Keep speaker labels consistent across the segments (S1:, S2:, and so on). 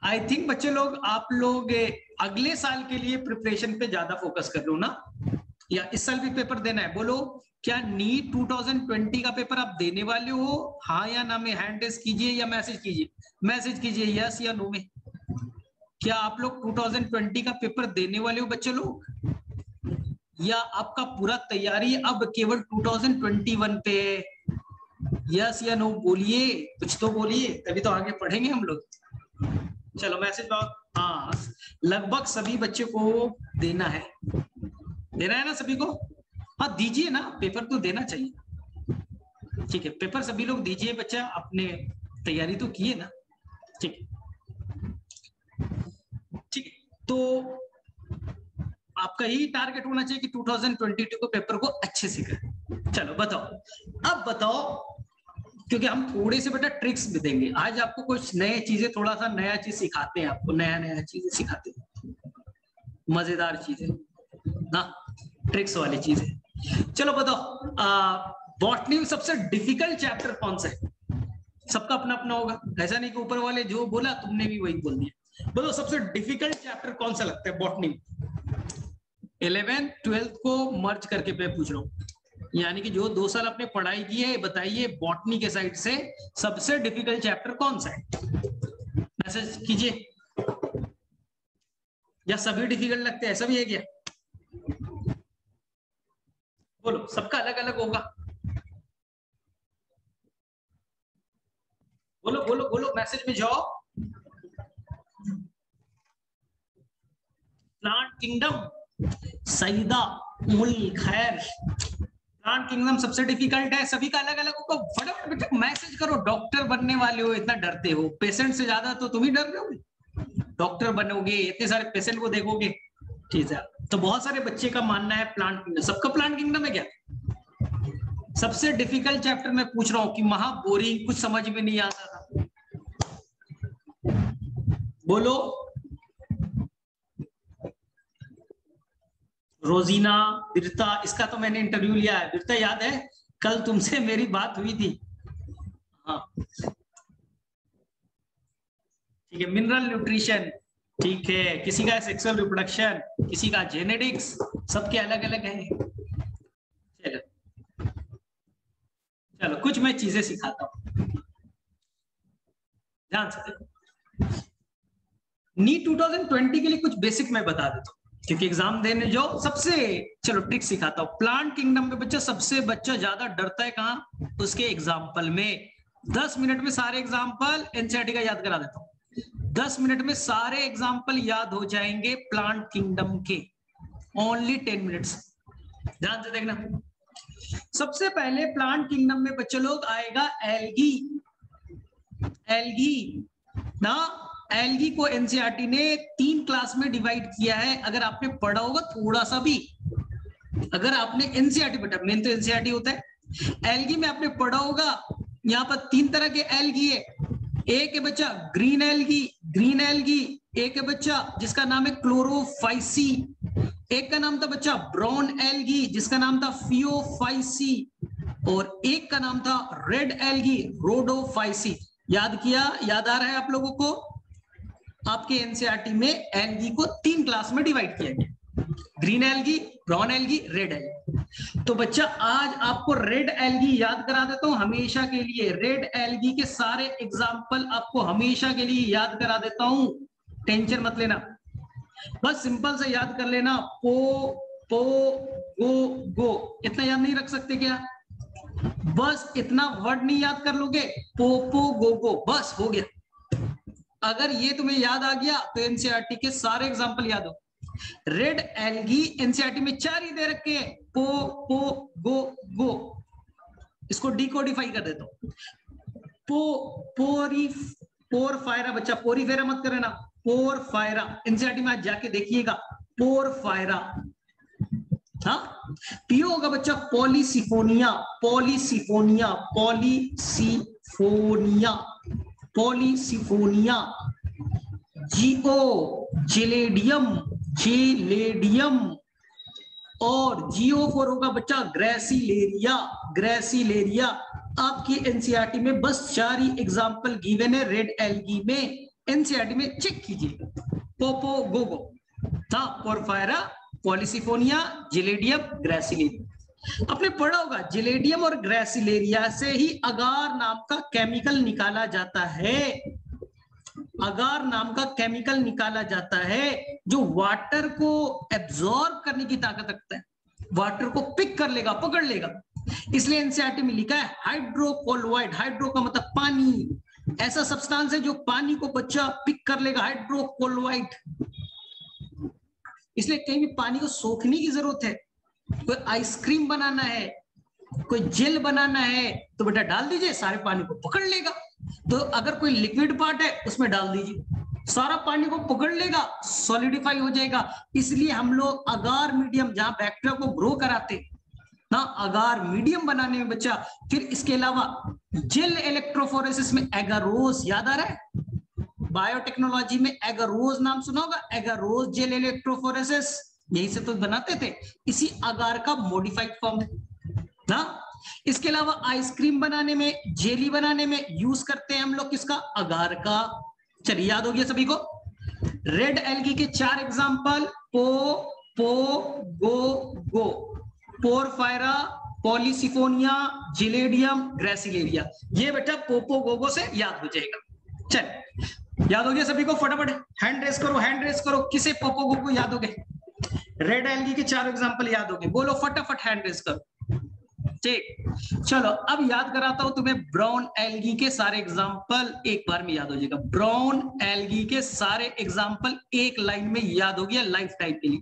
S1: I think बच्चे लोग, आप लोग अगले साल के लिए प्रिपरेशन पे ज्यादा फोकस कर लो ना, या इस साल भी पेपर देना है? बोलो, क्या नीट 2020 का पेपर आप देने वाले हो? हाँ या ना में हैंड रेस कीजिए या मैसेज कीजिए, मैसेज कीजिए यस या नो में। क्या आप लोग 2020 का पेपर देने वाले हो बच्चे लोग, या आपका पूरा तैयारी अब केवल 2021 पे? यस या नो बोलिए, कुछ तो बोलिए, तभी तो आगे पढ़ेंगे हम लोग। चलो मैसेज बॉक्स, हाँ लगभग सभी बच्चे को देना है ना सभी को? हाँ दीजिए ना, पेपर तो देना चाहिए। ठीक है, पेपर सभी लोग दीजिए, बच्चा अपने तैयारी तो किए ना। ठीक ठीक, तो आपका यही टारगेट होना चाहिए कि 2022 को पेपर को अच्छे से करें। चलो बताओ, अब बताओ, क्योंकि हम थोड़े से बेटा ट्रिक्स भी देंगे आज आपको, कुछ नए चीजें, थोड़ा सा नया चीज सिखाते हैं आपको, नया चीजें सिखाते हैं, मजेदार चीजें ना, ट्रिक्स वाली चीजें। चलो बताओ, बॉटनी में सबसे डिफिकल्ट चैप्टर कौन सा है? सबका अपना अपना होगा, ऐसा नहीं कि ऊपर वाले जो बोला तुमने भी वही बोल दिया। बताओ सबसे डिफिकल्ट चैप्टर कौन सा लगता है बॉटनी में? 11th 12th को मर्ज करके मैं पूछ रहा हूँ, यानी कि जो 2 साल आपने पढ़ाई की है, बताइए बॉटनी के साइड से सबसे डिफिकल्ट चैप्टर कौन सा है? मैसेज कीजिए। या सभी डिफिकल्ट लगते हैं, ऐसा भी है क्या? बोलो, सबका अलग अलग होगा। बोलो बोलो बोलो, मैसेज में जाओ। प्लांट किंगडम, सईदा उल खैर, प्लांट किंगडम सबसे डिफिकल्ट है, सभी का अलग अलग होगा। फटाफट बेटा मैसेज करो, डॉक्टर बनने वाले हो, इतना डरते हो, पेशेंट से ज्यादा तो तुम ही डर रहे हो। डॉक्टर बनोगे, इतने सारे पेशेंट को देखोगे, ठीक है। तो बहुत सारे बच्चे का मानना है प्लांट किंगडम, सबका प्लांट किंगडम है क्या? सबसे डिफिकल्ट चैप्टर मैं पूछ रहा हूँ कि महा बोरिंग, कुछ समझ में नहीं आता था। बोलो। रोजीना, बिरता, इसका तो मैंने इंटरव्यू लिया है। बिरता याद है, कल तुमसे मेरी बात हुई थी। हाँ ठीक है, मिनरल न्यूट्रिशन, ठीक है, किसी का सेक्सुअल रिप्रोडक्शन, किसी का जेनेटिक्स, सबके अलग अलग है। चलो चलो, कुछ मैं चीजें सिखाता हूँ, ध्यान से देखो। नीट 2020 के लिए कुछ बेसिक मैं बता देता हूँ, क्योंकि एग्जाम देने जो सबसे, चलो ट्रिक सिखाता हूँ। प्लांट किंगडम में बच्चा सबसे ज्यादा डरता है कहाँ? उसके एग्जाम्पल में। 10 मिनट में सारे एग्जाम्पल एनसीईआरटी का याद करा देता हूँ। 10 मिनट में सारे एग्जाम्पल याद हो जाएंगे प्लांट किंगडम के, ओनली 10 मिनट्स, ध्यान से देखना। सबसे पहले प्लांट किंगडम में बच्चे लोग आएगा एल्गी, एल्गी ना। एल्गी को एनसीईआरटी ने 3 क्लास में डिवाइड किया है, अगर आपने पढ़ा होगा थोड़ा सा भी, अगर आपने एनसीईआरटी, बेटा मेन तो एनसीईआरटी होता है। एल्गी में आपने पढ़ा होगा, यहाँ पर 3 तरह के एल्गी है। एक है बच्चा ग्रीन एल्गी, ग्रीन एल्गी। एक है बच्चा जिसका नाम है क्लोरोफाइसी। एक का नाम था बच्चा ब्राउन एल्गी, जिसका नाम था फियोफाइसी। और एक का नाम था रेड एल्गी, रोडोफाइसी। याद किया? याद आ रहा है आप लोगों को? आपके एनसीईआरटी में एल्गी को 3 क्लास में डिवाइड किया गया, green algae, brown algae, red algae. तो बच्चा आज आपको रेड एल्गी याद करा देता हूं हमेशा के लिए। रेड एल्गी के सारे एग्जाम्पल आपको हमेशा के लिए याद करा देता हूं, टेंशन मत लेना, बस सिंपल से याद कर लेना। पो पो गो गो, इतना याद नहीं रख सकते क्या? बस इतना वर्ड नहीं याद कर लोगे? पो पो गो गो, बस हो गया। अगर ये तुम्हें याद आ गया तो एनसीईआरटी के सारे एग्जाम्पल याद हो। रेड एल्गी एनसीईआरटी में 4 ही दे रखे हैं, पो पो गो गो। इसको डिकोडिफाई कर देता हूं। पो पोरी पोरफायरा, बच्चा पोरीफेरा मत करना, पोरफायरा, एनसीईआरटी में आज जाके देखिएगा, पोरफायरा। हाँ, पियो होगा बच्चा पॉलीसिफोनिया, पॉलीसिफोनिया, पॉलीसिफोनिया, पॉलीसिफोनिया। जीओ जेलेडियम, जेलेडियम। और जियो फॉर होगा बच्चा ग्रेसिलेरिया, ग्रेसिलेरिया। आपकी एनसीईआरटी में बस 4 ही एग्जाम्पल गिवन है रेड एल्गी में। एनसीईआरटी में चेक कीजिएगा। पोपो गोगो था, पोरफायरा, पॉलिसिफोनिया, जिलेडियम, ग्रेसिलेरिया। आपने पढ़ा होगा जिलेडियम और ग्रेसिलेरिया से ही अगार नाम का केमिकल निकाला जाता है। अगार नाम का केमिकल निकाला जाता है जो वाटर को एब्जॉर्ब करने की ताकत रखता है, वाटर को पिक कर लेगा, पकड़ लेगा। इसलिए एनसीईआरटी में लिखा है हाइड्रोकोलोइड, हाइड्रो का मतलब पानी, ऐसा सब्सटेंस है जो पानी को बच्चा पिक कर लेगा, हाइड्रोकोलोइड। इसलिए कहीं भी पानी को सोखने की जरूरत है, कोई आइसक्रीम बनाना है, कोई जेल बनाना है तो बेटा डाल दीजिए, सारे पानी को पकड़ लेगा। तो अगर कोई लिक्विड पार्ट है उसमें डाल दीजिए, सारा पानी को पकड़ लेगा, सॉलिडिफाई हो जाएगा। इसलिए हम लोग अगार मीडियम जहां बैक्टीरिया को ग्रो कराते ना, अगार मीडियम बनाने में बच्चा। फिर इसके अलावा जेल इलेक्ट्रोफोरेसिस में एगारोज, याद आ रहा है? बायोटेक्नोलॉजी में एगारोज नाम सुना होगा, एगारोज जेल इलेक्ट्रोफोरेसिस, यही से तो बनाते थे, इसी अगार का मॉडिफाइड फॉर्म ना। इसके अलावा आइसक्रीम बनाने में, जेली बनाने में यूज करते हैं हम लोग किसका? अगार का। चलिए याद हो गया सभी को। रेड एल्गी के 4 एग्जांपल, पो गो गो, पोरफायरा, पॉलिसिफोनिया, जिलेडियम, ग्रेसिलेरिया। ये बेटा पोपो गोगो से याद हो जाएगा। चल याद हो गया सभी को? फटाफट हैंड रेस करो, हैंड रेस करो, किसे पोपो गोगो याद हो गए? रेड एल्गी के 4 एग्जांपल याद हो गए? बोलो फटाफट, हैंड रेस करो। ठीक, चलो अब याद कराता हूं तुम्हें ब्राउन एल्गी के सारे एग्जांपल, एक बार में याद हो जाएगा। ब्राउन एल्गी के सारे एग्जांपल एक लाइन में याद हो गया लाइफ टाइम के लिए।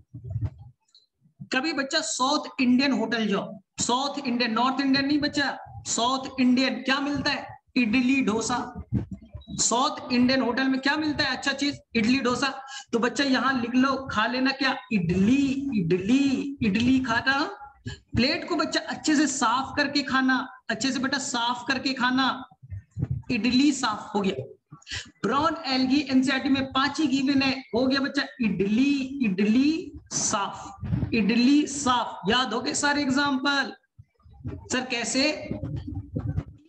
S1: कभी बच्चा साउथ इंडियन होटल जाओ, साउथ इंडियन, नॉर्थ इंडियन नहीं बच्चा, साउथ इंडियन, क्या मिलता है? Idli dosa. South Indian hotel में क्या मिलता है? अच्छा चीज, इडली डोसा। तो बच्चा यहां लिख लो, खा लेना क्या? इडली, इडली, इडली खाना। प्लेट को बच्चा अच्छे से साफ करके खाना, अच्छे से बेटा साफ करके खाना, इडली साफ हो गया। ब्राउन एल्गी एनसीईआरटी में 5 ही गिवन है, हो गया बच्चा इडली, इडली साफ, इडली साफ। याद हो गए सारे एग्जांपल? सर कैसे?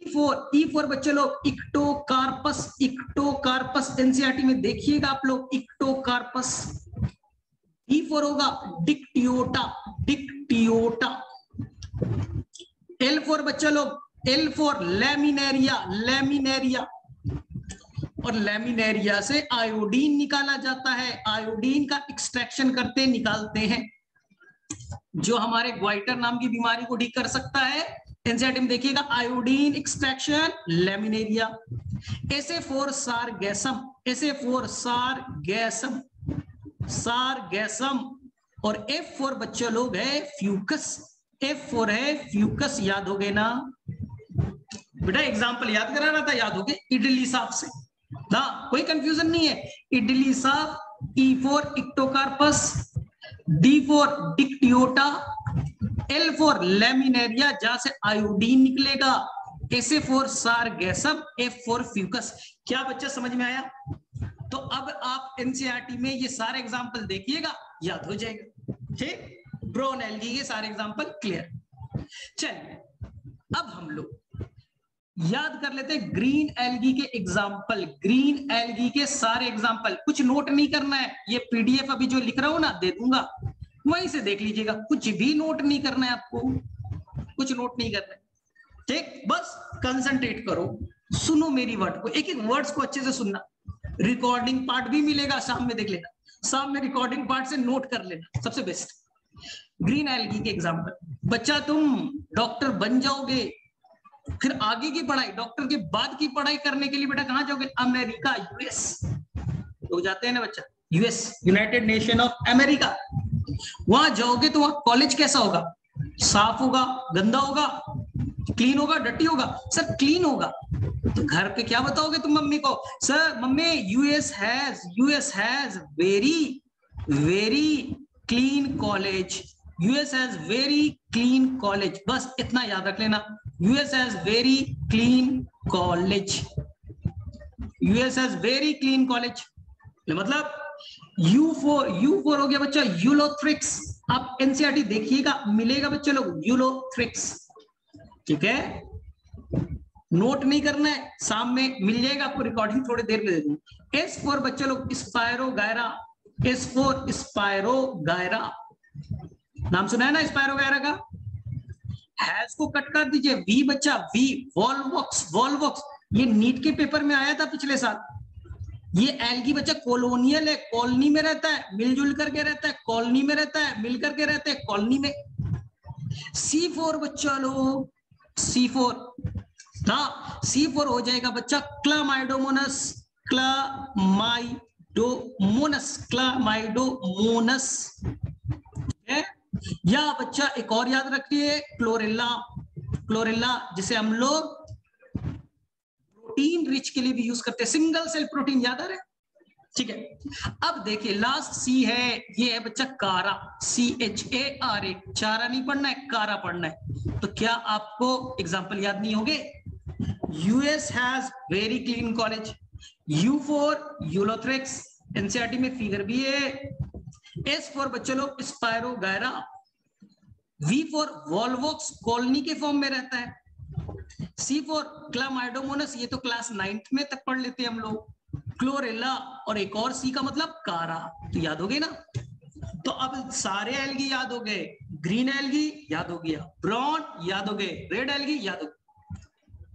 S1: E4 बच्चे लोग इक्टोकार्पस, इक्टोकार्पस एनसीईआरटी में देखिएगा आप लोग, इक्टोकार्पस। E4 होगा डिक्टियोटा, डिक्टियोटा। L4 बच्चे लोग, L4 लैमिनेरिया, लैमिनेरिया। और लैमिनेरिया से आयोडीन निकाला जाता है, आयोडीन का एक्सट्रैक्शन करते निकालते हैं, जो हमारे ग्वाइटर नाम की बीमारी को ठीक कर सकता है। एनसीईआरटी में देखिएगा iodine extraction, laminaria. SA4 सारगैसम, SA4 सारगैसम, सारगैसम। और F4 बच्चे लोग है फ्यूकस, F4 है फ्यूकस। याद हो गए ना बेटा? एग्जाम्पल याद करा रहा था, याद हो गए इडली साफ से ना, कोई कंफ्यूजन नहीं है। इडली साफ, E4 इक्टोकार्पस, D4 Dictyota, L4 laminaria जहां से आयोडीन निकलेगा, SA4 सारगैसम, F4 फ्यूकस। क्या बच्चा समझ में आया? तो अब आप एनसीईआरटी में ये सारे एग्जांपल देखिएगा, याद हो जाएगा। ठीक, ब्राउन एल्गी के सारे एग्जांपल क्लियर। चलिए अब हम लोग याद कर लेते हैं ग्रीन एल्गी के एग्जांपल, ग्रीन एल्गी के सारे एग्जांपल। कुछ नोट नहीं करना है, ये पीडीएफ अभी जो लिख रहा हूं ना दे दूंगा, वहीं से देख लीजिएगा, कुछ भी नोट नहीं करना है आपको, कुछ नोट नहीं करना है। ठीक, बस कंसंट्रेट करो, सुनो मेरी वर्ड को, एक एक वर्ड्स को अच्छे से सुनना। रिकॉर्डिंग पार्ट भी मिलेगा, शाम में देख लेना, शाम में रिकॉर्डिंग पार्ट से नोट कर लेना, सबसे बेस्ट। ग्रीन एल्गी के एग्जांपल, बच्चा तुम डॉक्टर बन जाओगे, फिर आगे की पढ़ाई, डॉक्टर के बाद की पढ़ाई करने के लिए बेटा कहां जाओगे? America, US. लोग जाते हैं ना बच्चा, US, United nation of America. वहां जाओगे तो वहां कॉलेज कैसा होगा? साफ होगा, गंदा होगा, क्लीन होगा, डर्टी होगा? सर क्लीन होगा। तो घर पे क्या बताओगे तुम मम्मी को? Sir mummy US has very clean college, US has very clean college. बस इतना याद रख लेना, US has very clean college, US has very clean college. मतलब U4 हो गया बच्चा यूलोथ्रिक्स। आप एनसीईआरटी देखिएगा, मिलेगा बच्चे लोग यूलोथ्रिक्स। ठीक है, नोट नहीं करना है, शाम में मिल जाएगा आपको, रिकॉर्डिंग थोड़ी देर में दे दूंगा। एस फॉर बच्चे लोग स्पायरोगायरा, एस फॉर स्पायरोगायरा, नाम सुना है ना स्पायरोगायरा का। हैज को कट कर दीजिए, वी बच्चा वी, वॉल्वॉक्स, वॉल्वॉक्स ये नीट के पेपर में आया था पिछले साल। ये एल्गी बच्चा कॉलोनियल है, कॉलोनी में रहता है, मिलजुल करके रहता है, कॉलोनी में रहता है, मिल करके रहते हैं कॉलोनी में। C4 बच्चा लोग, C4 ना, C4 हो जाएगा बच्चा क्लामाइडोमोनस, क्लामाइडोमोनस, क्लामाइडोमोनस है। या बच्चा एक और याद रखिए, क्लोरेला, क्लोरेला जिसे हम लोग प्रोटीन रिच के लिए भी यूज करते हैं, सिंगल सेल प्रोटीन, याद आ रहा है, ठीक है। अब देखिए लास्ट सी है, ये है बच्चा कारा, CHARA, चारा नहीं पढ़ना है, कारा पढ़ना है। तो क्या आपको एग्जांपल याद नहीं होंगे? US has very clean college, U for Ulothrix, NCERT में फिगर भी है। S फॉर बच्चे लोग Spirogyra, V for Volvox, colony के फॉर्म में रहता है। C फॉर क्लामाइडोमोनस, ये तो क्लास 9th में तक पढ़ लेते हैं हम लोग। क्लोरेला और एक और C का मतलब कारा, तो याद हो गए ना। तो अब सारे एल्गी याद हो गए, ग्रीन एल्गी याद हो गया, ब्राउन याद हो गए, रेड एल्गी याद हो गए।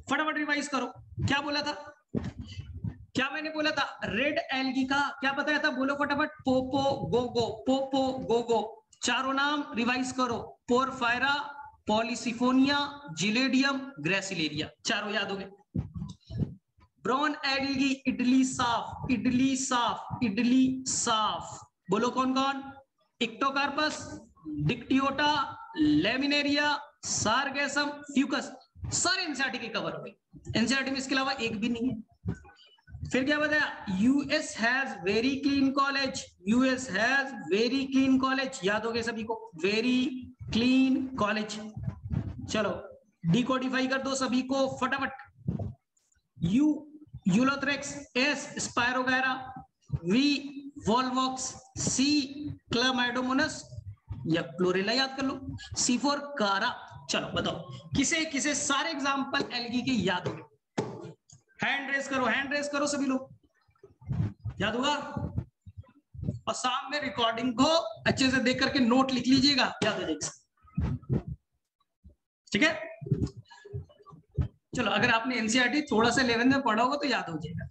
S1: फटाफट रिवाइज करो, क्या बोला था, क्या मैंने बोला था? रेड एल्गी का क्या बताया था, बोलो फटाफट। पोपो गोगो, पोपो गोगो, चारों नाम रिवाइज करो, पोरफायरा, पॉलीसिफोनिया, जिलेडियम, ग्रेसिलेरिया, चारों याद हो गए। ब्राउन एल्गी इडली साफ, इडली साफ, इडली साफ, बोलो कौन कौन? इक्टोकार्पस, डिक्टियोटा, लेमिनेरिया, सारगेसम, फ्यूकस, सारे एनसीईआरटी के कवर हो गए। एनसीईआरटी में इसके अलावा एक भी नहीं है। फिर क्या बताया? US has very clean college, US has very clean college, याद हो गए सभी को, वेरी क्लीन कॉलेज। चलो डिकोडिफाई कर दो सभी को फटाफट। U Ulothrix, S Spirogyra, V Volvox, C Chlamydomonas या क्लोरेला याद कर लो, सी फॉर कारा। चलो बताओ किसे किसे सारे एग्जांपल एल्गी के याद हो गए? हैंड रेस करो, हैंड रेस करो सभी लोग, याद होगा। और सामने रिकॉर्डिंग को अच्छे से देख करके नोट लिख लीजिएगा, याद हो जाएगा, ठीक है। चलो अगर आपने एनसीईआरटी थोड़ा सा 11th में पढ़ा होगा तो याद हो जाएगा।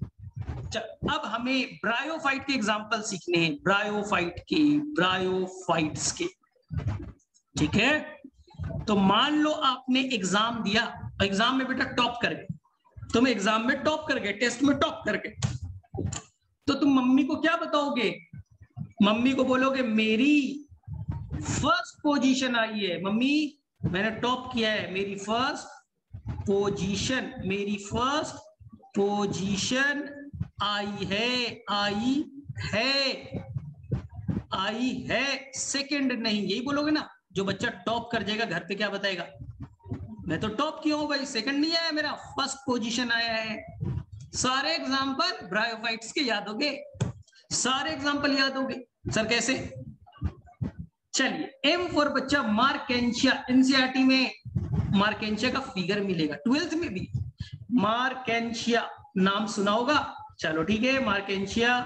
S1: चलो अब हमें ब्रायोफाइट के एग्जांपल सीखने हैं, ब्रायोफाइट के, ब्रायोफाइट्स के, ठीक है। तो मान लो आपने एग्जाम दिया, एग्जाम में बेटा टॉप कर गए, तुम एग्जाम में टॉप कर गए, टेस्ट में टॉप कर गए, तो तुम मम्मी को क्या बताओगे? मम्मी को बोलोगे मेरी फर्स्ट पोजीशन आई है, मम्मी मैंने टॉप किया है, मेरी फर्स्ट पोजीशन, मेरी फर्स्ट पोजीशन आई है, आई है, आई है, सेकंड नहीं, यही बोलोगे ना। जो बच्चा टॉप कर जाएगा घर पे क्या बताएगा? मैं तो टॉप किया हूं भाई, सेकंड नहीं आया, मेरा फर्स्ट पोजीशन आया है। सारे एग्जांपल ब्रायोफाइट्स के याद हो गए, सारे एग्जांपल याद हो गए। सर कैसे? चलिए एम फॉर बच्चा मार्केंशिया, एनसीईआरटी में मार्केंशिया का फिगर मिलेगा, 12th में भी मार्केंशिया नाम सुना होगा। चलो ठीक है, मार्केंशिया।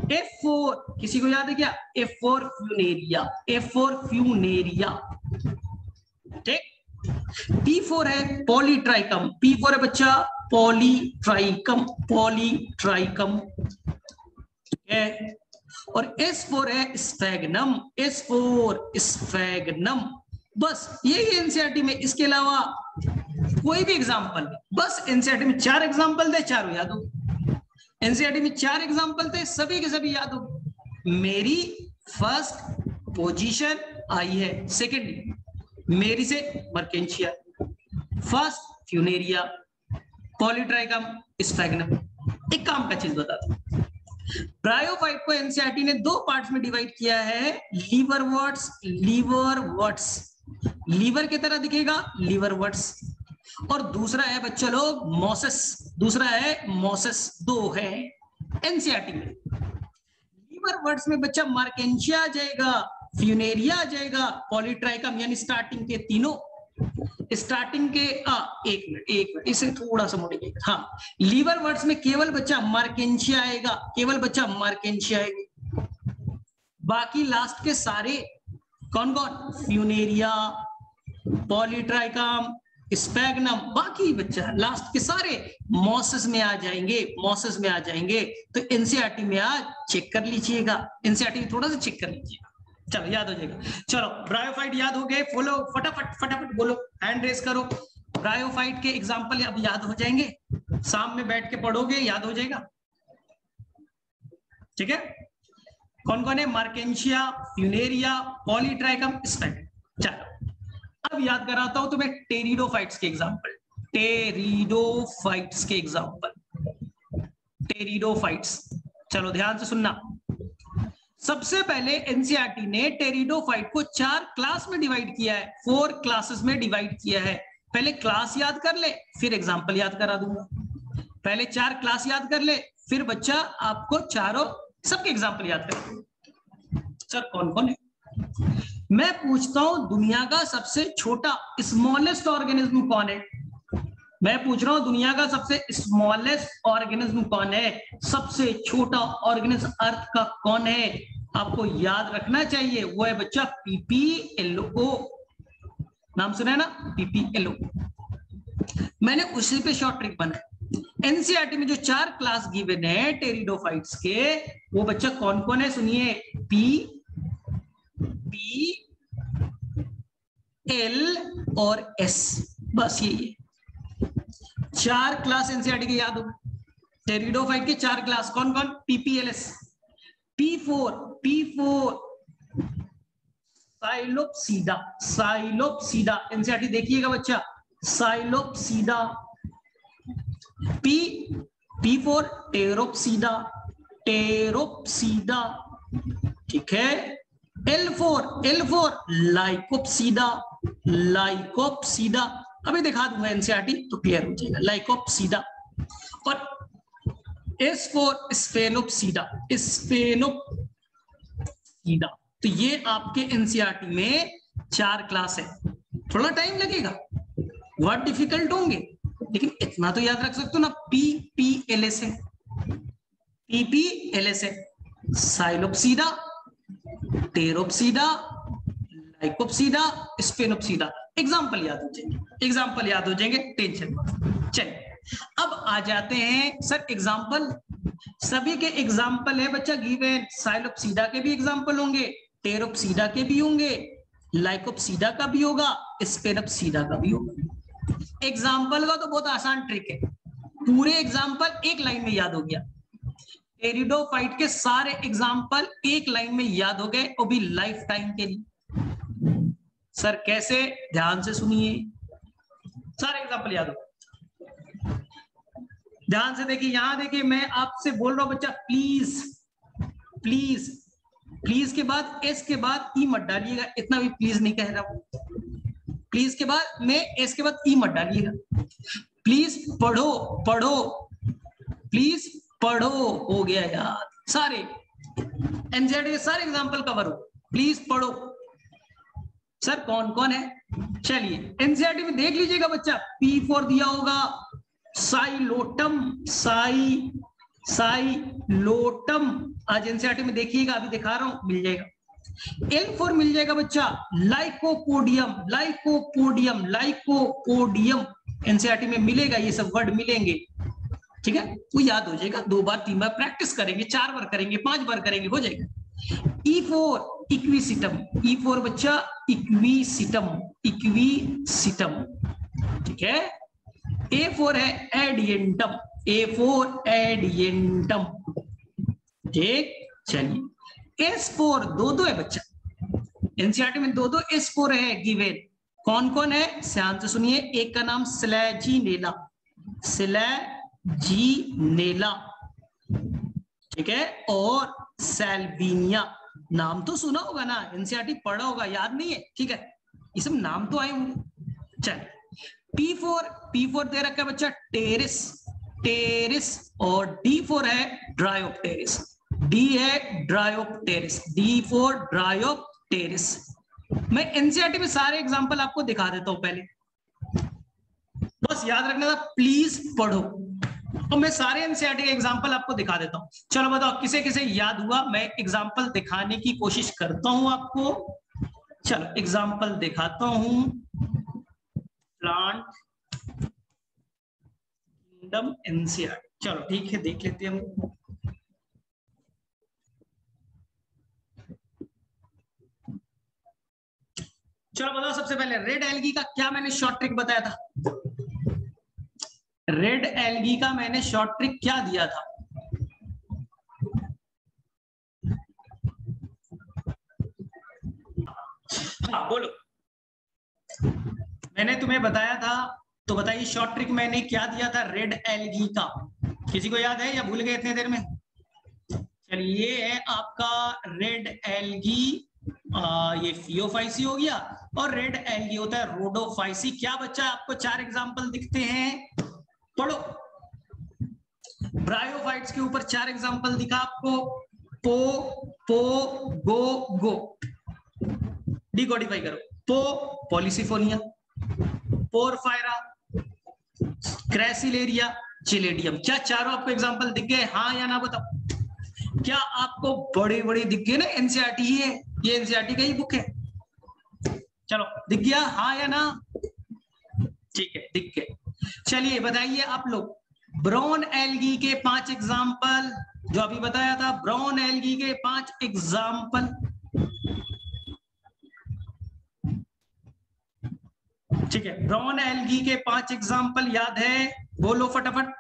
S1: F4 किसी को याद है क्या? F4 फ्यूनेरिया, F4 फ्यूनेरिया, ठीक। P4 है पॉलीट्राइकम, P4 है बच्चा पॉलीट्राइकम, पॉलीट्राइकम है। और S4 है स्फैग्नम, S4 स्फैग्नम। बस ये एनसीईआरटी में, इसके अलावा कोई भी एग्जांपल, बस एनसीईआरटी में 4 एग्जांपल थे, चारों याद हो। एनसीईआरटी में 4 एग्जांपल थे, सभी के सभी याद हो। मेरी फर्स्ट पोजीशन आई है, सेकंड मेरी से Marchantia, first Funaria, Polytrichum, sphagnum. एक काम का चीज बता दूं, ब्रायोफाइट को एनसीईआरटी ने 2 पार्ट्स में डिवाइड किया है, लीवरवर्ट्स, लीवरवर्ट्स, लीवर की तरह दिखेगा लीवरवर्ट्स, और दूसरा है बच्चा लोग मोसेस, दूसरा है मोसेस, 2 है एनसीईआरटी में। लीवरवर्ट्स में बच्चा मार्केंशिया आ जाएगा, फ्यूनेरिया आ जाएगा, पॉलीट्राइकम यानी स्टार्टिंग के तीनों, स्टार्टिंग के एक मिनट इसे थोड़ा सा मोड़िएगा। हाँ, लीवर वर्ड्स में केवल बच्चा मार्केंशिया आएगा, केवल बच्चा मार्केंशिया आएगी। बाकी लास्ट के सारे कौन कौन, फ्यूनेरिया, पॉलीट्राइकम, स्पैग्नम, बाकी बच्चा लास्ट के सारे मॉसेस में आ जाएंगे, मॉसेस में आ जाएंगे। तो एनसीईआरटी में आज चेक कर लीजिएगा, एनसीईआरटी में थोड़ा सा चेक कर लीजिएगा, चलो याद हो जाएगा। चलो ब्रायोफाइट याद हो गए, फॉलो फटाफट फटाफट बोलो, हैंड रेस करो। ब्रायोफाइट के एग्जांपल अब याद हो जाएंगे, शाम में बैठ के पढ़ोगे याद हो जाएगा, ठीक है। कौन कौन है, मार्केंशिया, फ्यूनेरिया, पॉलीट्राइकम, स्पैग्नम। चलो अब याद कराता हूं तुम्हें टेरिडोफाइट्स के एग्जांपल, टेरिडोफाइट्स के एग्जांपल, टेरिडोफाइट्स। चलो ध्यान से सुनना। सबसे पहले एनसीईआरटी ने टेरिडोफाइट को 4 क्लास में डिवाइड किया है, 4 क्लासेस में डिवाइड किया है। पहले क्लास याद कर ले, फिर एग्जांपल याद करा दूंगा। पहले 4 क्लास याद कर ले, फिर बच्चा आपको चारों सबके एग्जांपल याद करा दूंगा। सर कौन कौन है, मैं पूछता हूं दुनिया का सबसे छोटा स्मॉलेस्ट ऑर्गेनिज्म कौन है, मैं पूछ रहा हूं दुनिया का सबसे स्मॉलेस्ट ऑर्गेनिज्म कौन है, सबसे छोटा ऑर्गेनिज्म अर्थ का कौन है, आपको याद रखना चाहिए, वो है बच्चा पीपीएलओ। नाम सुना है ना, पीपीएलओ। मैंने उसी पे शॉर्ट ट्रिक बनाया। एनसीईआरटी में जो 4 क्लास गिवन है टेरिडोफाइट्स के, वो बच्चा कौन कौन है सुनिए, एल और एस, बस यही है। 4 क्लास एनसीईआरटी के याद होगा। टेरिडोफाइट के 4 क्लास कौन कौन, पीपीएलएस, पी4 साइलोप्सीडा, साइलोप्सीडा, एनसीईआरटी देखिएगा बच्चा, साइलोप्सीडा। पी4 टेरोप्सीडा, टेरोप्सीडा, ठीक है। L4 लाइकोप्सीडा, लाइकोप्सीडा। अभी दिखा दूंगा एनसीईआरटी तो क्लियर हो जाएगा, लाइकोप्सीडा। और S4 स्फेनोप्सीडा, स्फेनोप्सीडा। तो ये आपके एनसीईआरटी में 4 क्लास है। थोड़ा टाइम लगेगा, वर्ड डिफिकल्ट होंगे, लेकिन इतना तो याद रख सकते हो ना, पीपीएलएस है, पीपीएलएस है, साइलोप्सीडा, टेरोप्सीडा, लाइकोप्सीडा, स्फेनोप्सीडा। एग्जाम्पल याद हो जाएंगे, एग्जाम्पल याद हो जाएंगे, टेंशन मत। चलिए अब आ जाते हैं सर एग्जाम्पल, सभी के एग्जाम्पल है बच्चा गिवन। साइलोप्सीडा के भी एग्जाम्पल होंगे, टेरोप्सीडा के भी होंगे, लाइकोप्सीडा का भी होगा, स्फेनोप्सीडा का भी होगा। एग्जाम्पल का तो बहुत आसान ट्रिक है, पूरे एग्जाम्पल एक लाइन में याद हो गया। टेरिडोफाइट के सारे एग्जाम्पल एक लाइन में याद हो गए, वो भी लाइफ टाइम के लिए। सर कैसे, ध्यान से सुनिए, सारे एग्जाम्पल याद हो, ध्यान से देखिए। यहां देखिए मैं आपसे बोल रहा हूं बच्चा, प्लीज प्लीज प्लीज के बाद एस के बाद ई मत डालिएगा, इतना भी प्लीज नहीं कह रहा हूं। प्लीज के बाद में एस के बाद ई मत डालिएगा। प्लीज पढ़ो पढ़ो, प्लीज पढ़ो, हो गया याद। सारे एनसीईआरटी के सारे एग्जाम्पल कवर हो, प्लीज पढ़ो। सर कौन कौन है, चलिए एनसीईआरटी में देख लीजिएगा बच्चा, P4 दिया होगा, साइलोटम, साइलोटम, आज एनसीईआरटी में देखिएगा, अभी दिखा रहा हूं, मिल जाएगा। L4 मिल जाएगा बच्चा, लाइकोपोडियम, लाइकोपोडियम, लाइकोपोडियम, एनसीईआरटी में मिलेगा, ये सब वर्ड मिलेंगे, ठीक है। वो याद हो जाएगा, 2 बार 3 बार प्रैक्टिस करेंगे, 4 बार करेंगे, 5 बार करेंगे, हो जाएगा। E4 इक्विसिटम, E4 बच्चा इक्विसिटम, इक्विसिटम, ठीक है। A4 है एडियंटम, A4 एडियंटम, ठीक। चलिए S4 दो है बच्चा, एनसीईआरटी में 2 S4 है गिवन। कौन कौन है, ध्यान से सुनिए। एक का नाम स्लैजीनेला, स्लैजीनेला, ठीक है, और सैल्विनिया। नाम तो सुना होगा ना, एनसीईआरटी पढ़ा होगा, याद नहीं है, ठीक है, ये सब नाम तो आए होंगे। चल P4 दे रखा है बच्चा, टेरिस, टेरिस, और D4 है ड्रायोप्टेरिस, D है ड्रायोप्टेरिस, D4 ड्रायोप्टेरिस। मैं एनसीईआरटी में सारे एग्जांपल आपको दिखा देता हूं पहले, बस याद रखना था, प्लीज पढ़ो। तो मैं सारे एनसीईआरटी के एग्जाम्पल आपको दिखा देता हूं। चलो बताओ किसे किसे याद हुआ, मैं एग्जाम्पल दिखाने की कोशिश करता हूं आपको। चलो एग्जाम्पल दिखाता हूं। प्लांट किंगडम एनसीईआरटी, चलो ठीक है देख लेते हैं हम। चलो बताओ सबसे पहले रेड एल्गी का क्या मैंने शॉर्ट ट्रिक बताया था। रेड एल्गी का मैंने शॉर्ट ट्रिक क्या दिया था। हाँ बोलो, मैंने तुम्हें बताया था, तो बताइए शॉर्ट ट्रिक मैंने क्या दिया था रेड एल्गी का। किसी को याद है या भूल गए इतने देर में। चलिए ये है आपका रेड एल्गी, ये फियोफाइसी हो गया, और रेड एल्गी होता है रोडोफाइसी। क्या बच्चा आपको चार एग्जांपल दिखते हैं, पढ़ो। ब्रायोफाइट्स के ऊपर चार एग्जांपल दिखा आपको, पो पो गो गो। डिकोडिफाई करो। पो पॉलिसिफोनिया, पोरफायरा, क्रैसिलेरिया, चिलेडियम। क्या चारों आपको एग्जांपल दिख गए, हाँ या ना बताओ। क्या आपको बड़े बड़े दिख गए ना, एनसीईआरटी ही है ये, एनसीईआरटी का ही बुक है। चलो दिख गया हाँ या ना, ठीक है दिख गए। चलिए बताइए आप लोग, ब्राउन एल्गी के 5 एग्जाम्पल, जो अभी बताया था ब्राउन एल्गी के 5 एग्जाम्पल। ठीक है, ब्राउन एल्गी के 5 एग्जाम्पल याद है, बोलो फटाफट।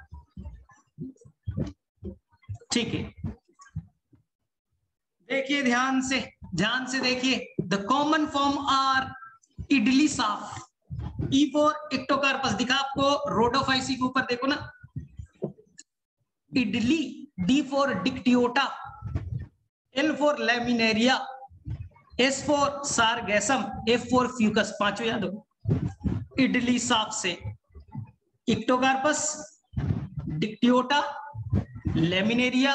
S1: ठीक है, देखिए ध्यान से देखिए। द कॉमन फॉर्म आर इडली साफ, ई फॉर इक्टोकार्पस दिखा आपको, रोडोफाइसी के ऊपर देखो ना, idli, D for Dictyota, L for Laminaria, S for Sargassum, F for Fucus. पांचों याद हो। इडली साफ से Ectocarpus, Dictyota, Laminaria,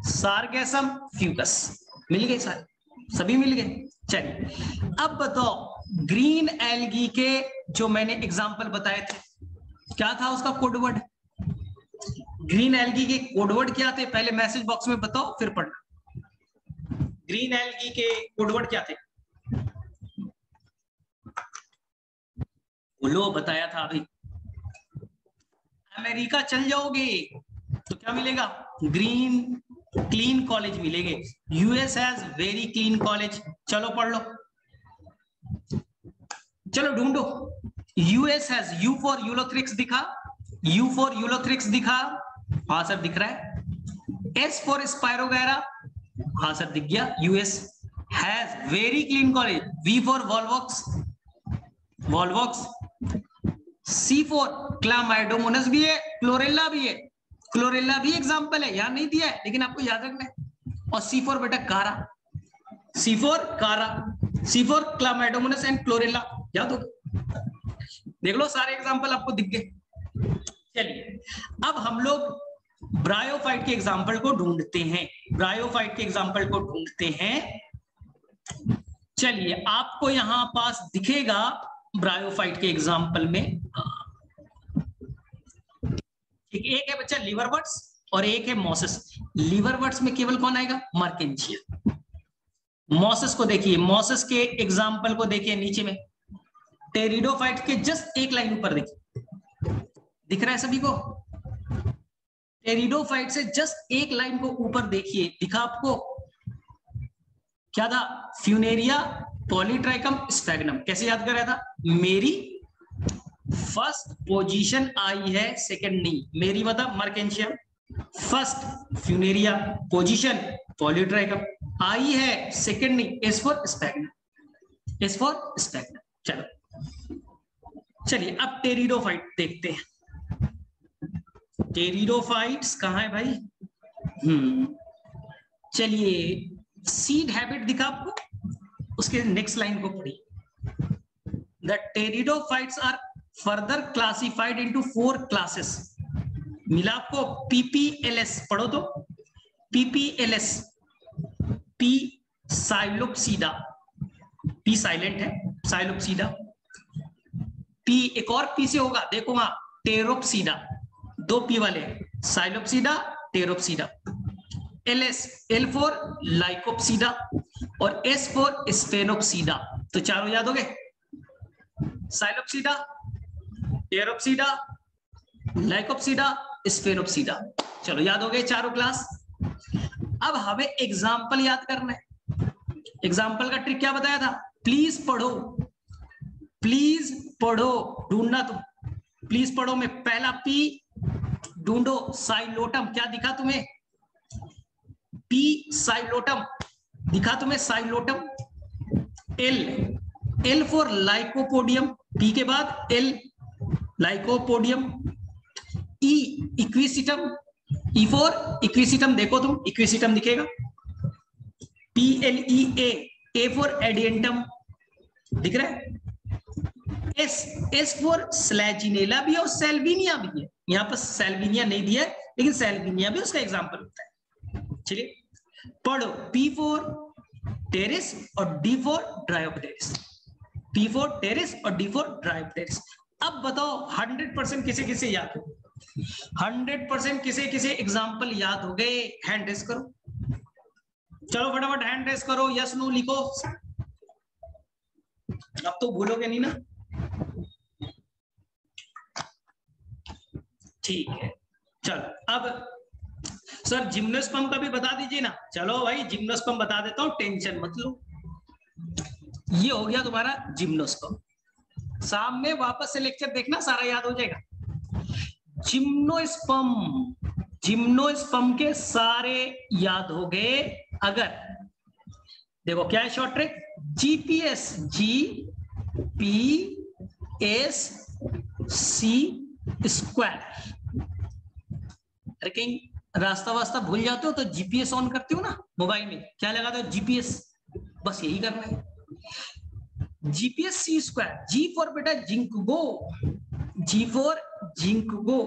S1: Sargassum, Fucus. मिल गए सारे, सभी मिल गए। चलिए अब बताओ ग्रीन एल्गी के जो मैंने एग्जांपल बताए थे, क्या था उसका कोडवर्ड। ग्रीन एल्गी के कोडवर्ड क्या थे, पहले मैसेज बॉक्स में बताओ फिर पढ़ना। ग्रीन एल्गी के कोडवर्ड क्या थे, बोलो, बताया था अभी। अमेरिका चल जाओगे तो क्या मिलेगा, ग्रीन क्लीन कॉलेज मिलेंगे। US has very clean college, चलो पढ़ लो, चलो ढूंढो। US has, U for Ulothrix दिखा, यू फॉर यूलोथ्रिक्स दिखा, हाँ सर दिख रहा है। एस फॉर स्पायरोगैरा, हाँ सर दिख गया। US has very clean college. V for Volvox, Volvox. C for Chlamydomonas भी है, क्लोरेला भी है, क्लोरेला भी एग्जांपल है, यहां नहीं दिया है लेकिन आपको याद रखना है। और सी फॉर बेटा कारा, सी फॉर कारा, सी फॉर क्लामाइडोमोनस एंड क्लोरेला, याद हो। देख लो सारे एग्जांपल आपको दिख गए। चलिए अब हम लोग ब्रायोफाइट के एग्जांपल को ढूंढते हैं, ब्रायोफाइट के एग्जांपल को ढूंढते हैं। चलिए आपको यहां पास दिखेगा ब्रायोफाइट के एग्जांपल में, एक है बच्चा लिवरवर्ट्स और एक है मॉसस। लिवरवर्ट्स में केवल कौन आएगा, मर्केंशिया। मॉसस को देखिए, मॉसस के एग्जांपल को देखिए नीचे में, टेरिडोफाइट के जस्ट एक लाइन ऊपर देखिए, दिख रहा है सभी को। टेरिडोफाइट से जस्ट एक लाइन को ऊपर देखिए, दिखा आपको, क्या था, फ्यूनेरिया, पॉलीट्राइकम, स्फैग्नम। कैसे याद कर रहा था, मेरी फर्स्ट पोजीशन आई है, सेकंड नहीं, मेरी मतलब मर्केंशियम, फर्स्ट फ्यूनेरिया, पोजीशन पॉलीट्राइकम, आई है सेकंड नहीं, S for sphagnum, S for sphagnum. चलो चलिए अब टेरिडोफाइट देखते हैं। टेरिडोफाइट्स कहां है भाई, चलिए सीड हैबिट दिखा आपको, उसके नेक्स्ट लाइन को पढ़िए। The pteridophytes are further classified into 4 classes. मिला आपको पीपीएलएस, पढ़ो तो, PPLS, P Psilopsida, P silent है, साइलोप्सीडा। पी एक और पी से होगा, देखो वहां टेरोप्सिडा, 2 पी वाले, साइलोप्सिडा, टेरोप्सिडा। L फॉर लाइकोप्सिडा और S फॉर स्फेनोप्सिडा। तो चारों याद हो गए, साइलोप्सिडा, टेरोप्सिडा, लाइकोप्सिडा, स्फेनोप्सिडा। चलो याद हो गए चारों क्लास। अब हमें एग्जाम्पल याद करना है। एग्जाम्पल का ट्रिक क्या बताया था? प्लीज पढ़ो, प्लीज पढ़ो, ढूंढना तुम, प्लीज पढ़ो में पहला P ढूंढो, साइलोटम। क्या दिखा तुम्हें? P साइलोटम दिखा तुम्हें, Psilotum. L for lycopodium, P के बाद L lycopodium. E equisetum, E for equisetum, देखो तुम इक्विसिटम दिखेगा। PLEA, A फॉर एडियंटम, दिख रहा है। S फॉर स्लैजिनेला भी और सेल्विनिया भी है। यहां पर सेल्विनिया नहीं दिया है, लेकिन सेल्विनिया भी उसका एग्जांपल होता है। चलिए पढ़ो, P फॉर टेरिस और D for Dryopteris, P for Pteris और D फॉर ड्रायोप्टेरिस। अब बताओ 100% किसे किसे याद हो? 100% किसे किसे एग्जाम्पल याद हो गए? हैंड रेस करो, चलो फटाफट हैंड रेस करो, यस नो लिखो। अब तो भूलोगे नहीं ना? ठीक है, चलो अब सर जिम्नोस्पर्म का भी बता दीजिए ना। चलो भाई जिम्नोस्पर्म बता देता हूं, टेंशन मत लो। ये हो गया तुम्हारा जिम्नोस्पर्म। शाम में वापस से लेक्चर देखना, सारा याद हो जाएगा। जिम्नोस्पर्म, जिम्नोस्पर्म के सारे याद हो गए अगर देखो क्या है short trick, GPS, GPSC square. अरे कहीं रास्ता वास्ता भूल जाते हो तो GPS ऑन करते हो ना मोबाइल में, क्या लगाते हो? GPS, बस यही करना है। GPSC स्क्वायर, G फॉर बेटा Ginkgo, G for Ginkgo,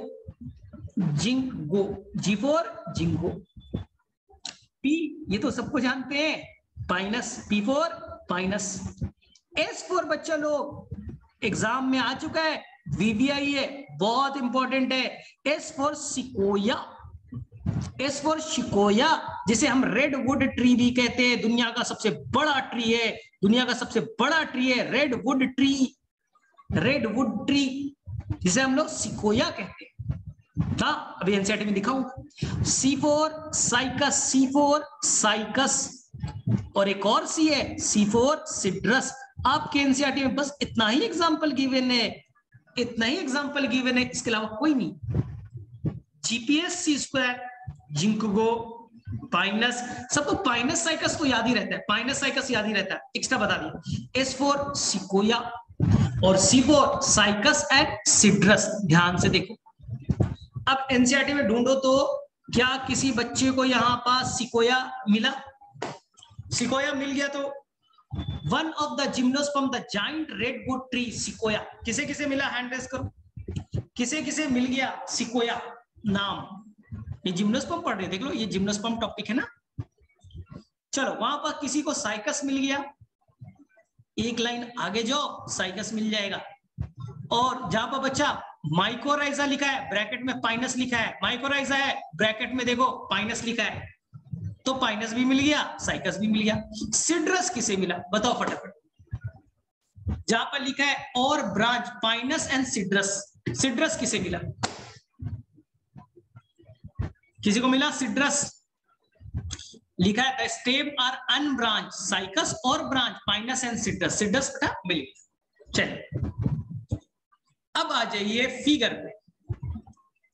S1: Ginkgo, G for Ginkgo. P ये तो सबको जानते हैं, Pinus, P for Pinus. S for बच्चा लोग एग्जाम में आ चुका है, VBI है, बहुत इंपॉर्टेंट है। S for Sequoia, S for Sequoia, जिसे हम रेड वुड ट्री भी कहते हैं। दुनिया का सबसे बड़ा ट्री है, दुनिया का सबसे बड़ा ट्री है red wood tree, red wood tree, जिसे हम लोग सिकोया कहते हैं। हाँ अभी एनसीईआरटी में दिखाऊंगा। C for cycas, C for cycas, और एक और C है, C फॉर सिट्रस। आपके एनसीईआरटी में बस इतना ही एग्जाम्पल गिवन है, इतना ही एग्जाम्पल गिवन है, इसके अलावा कोई नहीं। GPSC स्क्वायर, जिंकगो, पाइनस, सबको पाइनस साइकस तो याद ही रहता है, पाइनस साइकस याद ही रहता है, एक्स्ट्रा बता दिया। S फॉर सिकोया और C for cycas and citrus. ध्यान से देखो, अब एनसीईआरटी में ढूंढो तो क्या किसी बच्चे को यहां पास सिकोया मिला? सिकोया मिल गया तो one of the gymnosperm the giant redwood tree sequoia, किसे किसे मिला? हैंड रेस करो, किसे किसे मिल गया सिकोया नाम? ये जिम्नोस्पर्म पढ़ रहे, देख लो ये जिम्नोस्पर्म टॉपिक है ना। चलो वहां पर किसी को साइकस मिल गया, एक लाइन आगे जाओ साइकस मिल जाएगा। और जहां पर बच्चा माइकोराइजा लिखा है, ब्रैकेट में पाइनस लिखा है, माइकोराइजा है ब्रैकेट में देखो पाइनस लिखा है, तो पाइनस भी मिल गया, साइकस भी मिल गया। सिड्रस किसे मिला बताओ फटाफट? जहां पर लिखा है और branch Pinus and Cedrus, Cedrus किसे मिला? किसी को मिला सिड्रस? लिखा है the stem are unbranch, Cycas और branch Pinus and Cedrus, Cedrus बेटा मिल गया। चलिए अब आ जाइए फिगर में।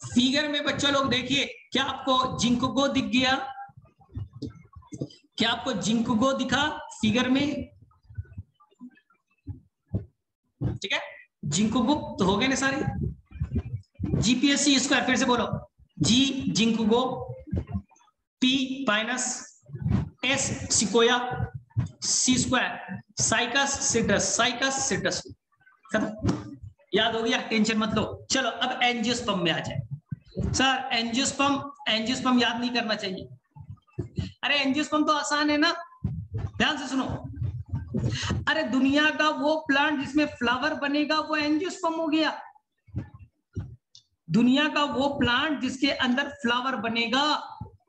S1: फिगर में बच्चों लोग देखिए, क्या आपको जिंकगो दिख गया? क्या आपको जिंकगो दिखा फिगर में? ठीक है, जिंकगो तो हो गए ना सारे। GPSC स्क्वायर, फिर से बोलो, G ginkgo, P Pinus, S sequoia, C square cycas citrus, cycas citrus. याद हो गया, टेंशन मत लो। चलो अब एंजियोस्पर्म में आ जाए। सर एंजियोस्पर्म, एंजियोस्पर्म याद नहीं करना चाहिए। अरे एंजियोस्पर्म तो आसान है ना, ध्यान से सुनो। अरे दुनिया का वो प्लांट जिसमें फ्लावर बनेगा वो एंजियोस्पर्म हो गया। दुनिया का वो प्लांट जिसके अंदर फ्लावर बनेगा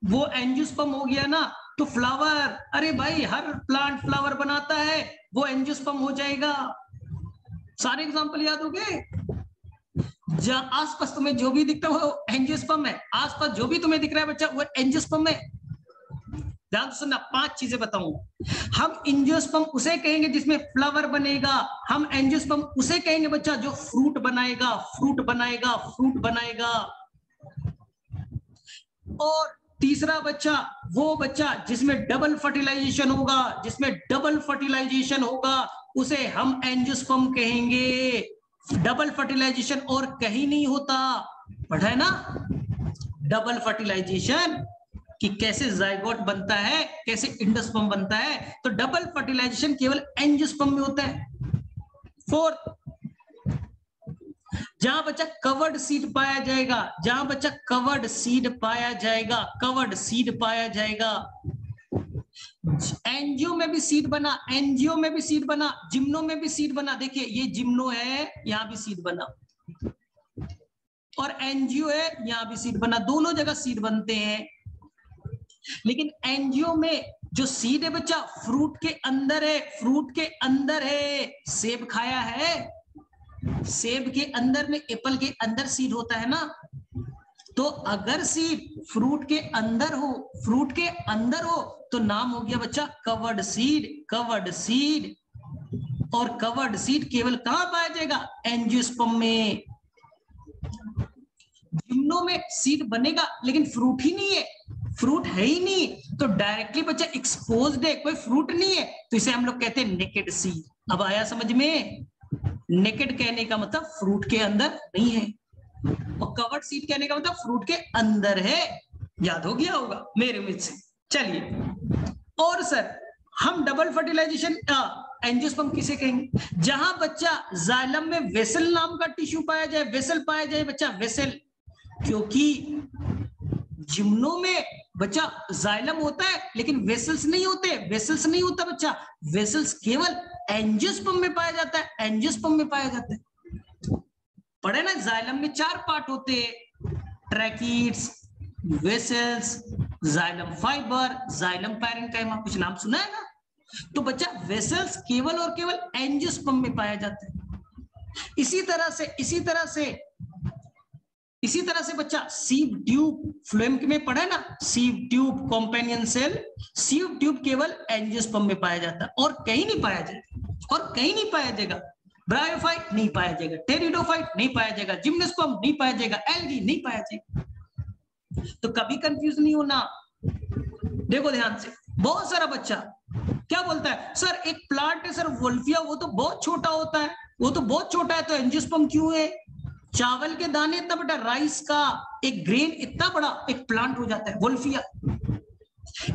S1: वो एंजियोस्पर्म हो गया ना। तो फ्लावर, अरे भाई हर प्लांट फ्लावर बनाता है, वो एंजियोस्पर्म हो जाएगा। सारे एग्जांपल याद हो गए। आसपास तुम्हें जो भी दिखता है वो एंजियोस्पर्म है, आसपास जो भी तुम्हें दिख रहा है बच्चा वो एंजियोस्पर्म है। ध्यान से सुनना, 5 चीजें बताऊंगा। हम एंजियोस्पर्म उसे कहेंगे जिसमें फ्लावर बनेगा, हम एंजियोस्पर्म उसे कहेंगे बच्चा जो फ्रूट बनाएगा, फ्रूट बनाएगा, फ्रूट बनाएगा। और तीसरा बच्चा, वो बच्चा जिसमें डबल फर्टिलाइजेशन होगा, जिसमें डबल फर्टिलाइजेशन होगा उसे हम एंजियोस्पर्म कहेंगे। डबल फर्टिलाइजेशन और कहीं नहीं होता, पढ़ा है ना डबल फर्टिलाइजेशन कि कैसे जाइगोट बनता है, कैसे इंडोस्पर्म बनता है। तो डबल फर्टिलाइजेशन केवल एंजियोस्पर्म में होता है। फोर्थ, जहां बच्चा कवर्ड सीड पाया जाएगा, जहां बच्चा कवर्ड सीड पाया जाएगा, कवर्ड सीड पाया जाएगा। एनजीओ में भी सीड बना, एनजीओ में भी सीड बना, जिम्नो में भी सीड बना। देखिए ये जिम्नो है, यहां भी सीड बना, और एनजीओ है, यहां भी सीड बना। दोनों जगह सीड बनते हैं। लेकिन एनजीओ में जो सीड है बच्चा फ्रूट के अंदर है, फ्रूट के अंदर है। सेब खाया है, सेब के अंदर में, एप्पल के अंदर सीड होता है ना। तो अगर सीड फ्रूट के अंदर हो, फ्रूट के अंदर हो तो नाम हो गया बच्चा कवर्ड सीड, कवर्ड सीड। और कवर्ड सीड केवल कहां पाया जाएगा? एंजियोस्पर्म में। जिम्नो में सीड बनेगा लेकिन फ्रूट ही नहीं है, फ्रूट है ही नहीं, तो डायरेक्टली बच्चा एक्सपोज्ड है, कोई फ्रूट नहीं है, तो इसे हम लोग कहते हैं नेकेड सीड। अब आया समझ में? नेकेड कहने का मतलब फ्रूट के अंदर नहीं है, और कवर्ड सीड कहने का मतलब फ्रूट के अंदर है। याद हो गया होगा मेरे में से। चलिए, और सर हम डबल फर्टिलाइजेशन एंजियोस्पर्म किसे कहेंगे? जहां बच्चा जाइलम में वेसल नाम का टिश्यू पाया जाए, वेसल पाया जाए बच्चा, वेसल। क्योंकि जिम्नो में बच्चा जाइलम होता है लेकिन वेसल्स नहीं होते, वेसल्स नहीं होता बच्चा, वेसल्स केवल एंजियोस्पर्म में पाया जाता है, एंजियोस्पर्म में पाया जाता है। पढ़े ना, जाइलम में 4 पार्ट होते हैं, tracheids, vessels, xylem fibre, xylem parenchyma. कुछ नाम सुना है ना? तो बच्चा वेसल्स केवल और केवल एंजियोस्पर्म में पाया जाता है। इसी तरह से बच्चा सीव ट्यूब, फ्लोएम में पढ़ा है ना, sieve tube companion cell, sieve tube केवल एंजियोस्पर्म में पाया जाता है और कहीं नहीं पाया जाएगा, और कहीं नहीं पाया जाएगा। ब्रायोफाइट नहीं पाया जाएगा, टेरिडोफाइट नहीं पाया जाएगा, जिम्नोस्पर्म नहीं पाया जाएगा, एल्गी नहीं पाया जाएगा। तो कभी कंफ्यूज नहीं होना। देखो ध्यान से, बहुत सारा बच्चा क्या बोलता है, सर एक प्लांट है सर वोल्फिया, वो तो बहुत छोटा होता है, वो तो बहुत छोटा है, तो एंजियोस्पर्म क्यों है? चावल के दाने इतना बड़ा, राइस का एक ग्रेन इतना बड़ा एक प्लांट हो जाता है वोल्फिया।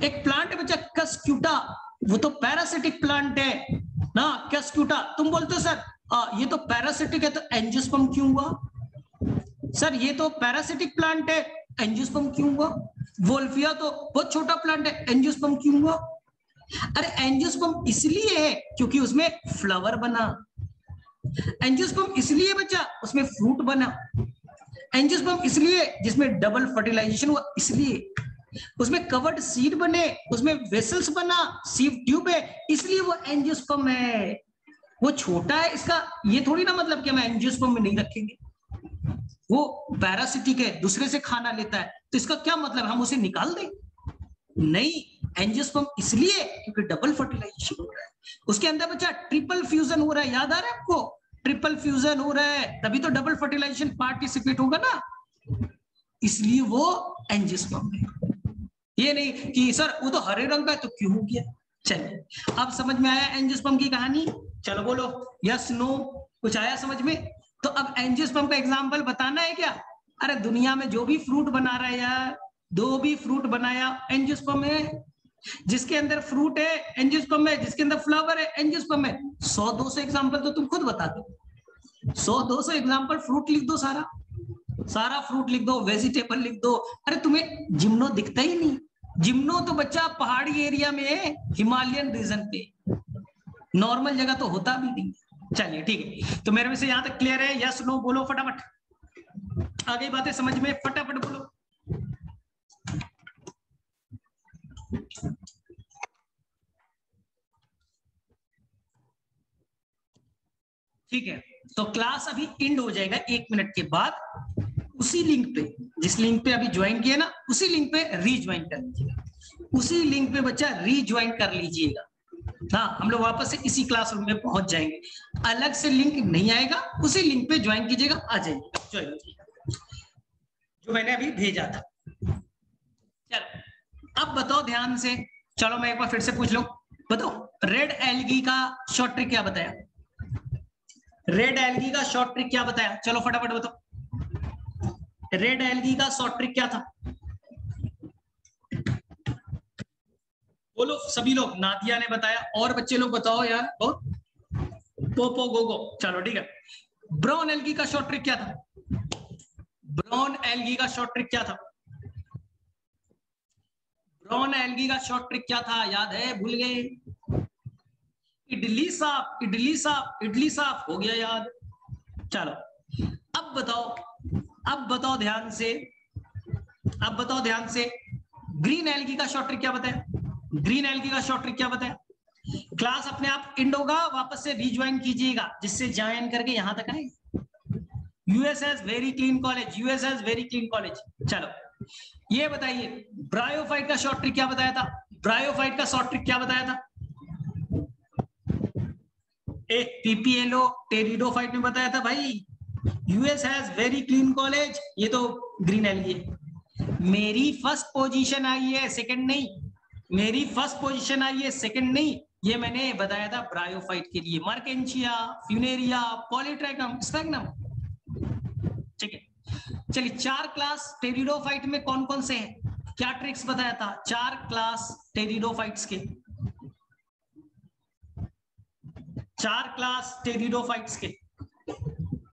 S1: एक प्लांट है बच्चा कस्क्यूटा, वो तो पैरासिटिक प्लांट है ना, कस्क्यूटा। तुम बोलते हो सर ये तो पैरासिटिक है, तो एंजियोस्पर्म क्यों हुआ? सर ये तो पैरासिटिक प्लांट है, एंजियोस्पर्म क्यों हुआ? वोल्फिया तो बहुत छोटा प्लांट है, एंजियोस्पर्म क्यों हुआ? अरे एंजियोस्पर्म इसलिए है क्योंकि उसमें फ्लावर बना, एंजियोस्पर्म इसलिए बच्चा उसमें फ्रूट बना, एंजियोस्पर्म इसलिए जिसमें डबल फर्टिलाइजेशन हुआ, इसलिए उसमें कवर्ड सीड बने, उसमें वेसल्स बना, सीव ट्यूब है, इसलिए वो एंजियोस्पर्म है। वो छोटा है इसका ये थोड़ी ना मतलब कि हम एंजियोस्पर्म में नहीं रखेंगे, वो पैरासिटिक है, दूसरे से खाना लेता है, तो इसका क्या मतलब हम उसे निकाल दें? नहीं, एंजियोस्पर्म इसलिए क्योंकि डबल फर्टिलाइजेशन हो रहा है, उसके अंदर बच्चा ट्रिपल फ्यूजन हो रहा है। याद आ रहा है आपको? ट्रिपल फ्यूजन हो रहा है, तभी तो डबल फर्टिलाइजेशन पार्टिसिपेट होगा ना, इसलिए वो एंजियोस्पर्म है। ये नहीं कि सर वो तो हरे रंग का है तो क्यों हो गया। चलिए, अब समझ में आया एंजियोस्पर्म की कहानी? चलो बोलो यस नो, कुछ आया समझ में? तो अब एंजियोस्पर्म का एग्जाम्पल बताना है क्या? अरे दुनिया में जो भी फ्रूट बना रहा है यार, दो भी फ्रूट बनाया एंजियोस्पर्म है, जिसके अंदर फ्रूट है एंजियोस्पर्म है, जिसके अंदर फ्लावर है एंजियोस्पर्म है। 100-200 एग्जांपल तो तुम खुद बता दो, 100-200 एग्जांपल, फ्रूट लिख दो, सारा सारा फ्रूट लिख दो, वेजिटेबल लिख दो। अरे तुम्हें जिम्नो दिखता ही नहीं, जिम्नो तो बच्चा पहाड़ी एरिया में है, हिमालयन रीजन पे, नॉर्मल जगह तो होता भी नहीं। चलिए ठीक है, तो मेरे में से यहां तक क्लियर है? यस नो बोलो फटाफट। आ गई बातें समझ में? फटाफट बोलो। ठीक है, तो क्लास अभी एंड हो जाएगा 1 मिनट के बाद। उसी लिंक पे, जिस लिंक पे अभी ज्वाइन किया ना, उसी लिंक पे रीज्वाइन कर लीजिएगा। उसी लिंक पे बच्चा रीज्वाइन कर लीजिएगा। हाँ, हम लोग वापस से इसी क्लासरूम में पहुंच जाएंगे। अलग से लिंक नहीं आएगा, उसी लिंक पे ज्वाइन कीजिएगा, आ जाइएगा, ज्वाइन कीजिएगा, जो मैंने अभी भेजा था। चलो अब बताओ ध्यान से। चलो मैं एक बार फिर से पूछ लूं, बताओ रेड एल्गी का शॉर्ट ट्रिक क्या बताया? रेड एल्गी का शॉर्ट ट्रिक क्या बताया? चलो फटाफट बताओ, रेड एल्गी का शॉर्ट ट्रिक क्या था? बोलो सभी लोग। नादिया ने बताया, और बच्चे लोग बताओ यार, बहुत पोपो गोगो। चलो ठीक है, ब्राउन एल्गी का शॉर्ट ट्रिक क्या था? ब्राउन एल्गी का शॉर्ट ट्रिक क्या था? ब्राउन एल्गी का शॉर्ट ट्रिक क्या था? याद है? भूल गए? इडली साफ, इडली साफ, इडली साफ, हो गया याद। चलो अब बताओ, अब बताओ ध्यान से, अब बताओ ध्यान से, ग्रीन एल्गी का शॉर्ट ट्रिक क्या बताया? ग्रीन एल्गी का शॉर्ट ट्रिक क्या बताया? क्लास अपने आप एंड होगा, वापस से रीज्वाइन कीजिएगा, जिससे ज्वाइन करके यहां तक आए। US has very clean college, US has very clean college. चलो ये बताइए, ब्रायोफाइट का शॉर्ट ट्रिक क्या बताया था? ब्रायोफाइट का शॉर्ट ट्रिक क्या बताया था? पीपीएलओ टेरिडोफाइट में बताया था भाई, US has very clean college. ये तो ग्रीन एल्गी है। मेरी फर्स्ट पोजीशन आई है, सेकंड नहीं। मेरी फर्स्ट पोजीशन आई है, सेकंड नहीं। ये मैंने बताया था ब्रायोफाइट के लिए, मार्केंशिया, फ्यूनेरिया, पॉलीट्राइकम, स्फैग्नम। ठीक है, चलिए 4 क्लास टेरिडोफाइट में कौन कौन से हैं? क्या ट्रिक्स बताया था 4 क्लास टेरिडोफाइट्स के? 4 क्लास टेरिडोफाइट्स के